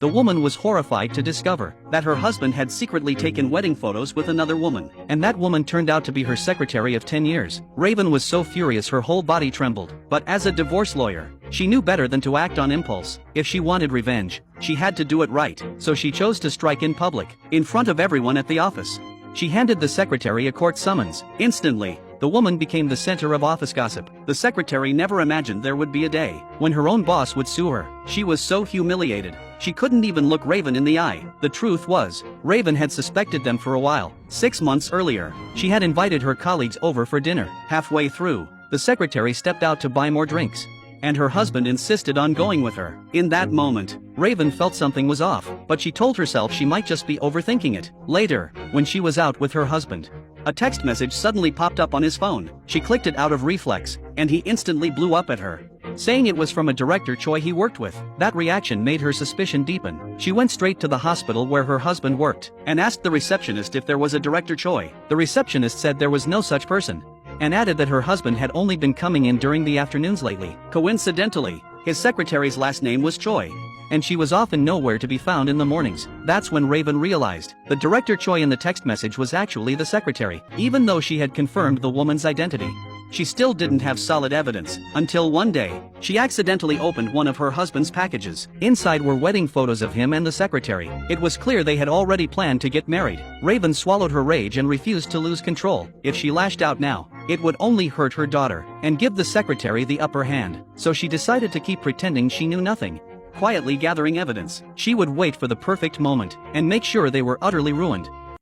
The woman was horrified to discover that her husband had secretly taken wedding photos with another woman, and that woman turned out to be her secretary of 10 years. Raven was so furious her whole body trembled, but as a divorce lawyer, she knew better than to act on impulse. If she wanted revenge, she had to do it right, so she chose to strike in public, in front of everyone at the office. She handed the secretary a court summons. Instantly, the woman became the center of office gossip. The secretary never imagined there would be a day when her own boss would sue her. She was so humiliated, she couldn't even look Raven in the eye. The truth was, Raven had suspected them for a while. 6 months earlier, she had invited her colleagues over for dinner. Halfway through, the secretary stepped out to buy more drinks, and her husband insisted on going with her. In that moment, Raven felt something was off, but she told herself she might just be overthinking it. Later, when she was out with her husband, a text message suddenly popped up on his phone. She clicked it out of reflex, and he instantly blew up at her, saying it was from a director Choi he worked with. That reaction made her suspicion deepen. She went straight to the hospital where her husband worked, and asked the receptionist if there was a director Choi. The receptionist said there was no such person, and added that her husband had only been coming in during the afternoons lately. Coincidentally, his secretary's last name was Choi, and she was often nowhere to be found in the mornings. That's when Raven realized the director Choi in the text message was actually the secretary. Even though she had confirmed the woman's identity, she still didn't have solid evidence, until one day, she accidentally opened one of her husband's packages. Inside were wedding photos of him and the secretary. It was clear they had already planned to get married. Raven swallowed her rage and refused to lose control. If she lashed out now, it would only hurt her daughter, and give the secretary the upper hand. So she decided to keep pretending she knew nothing, quietly gathering evidence. She would wait for the perfect moment, and make sure they were utterly ruined.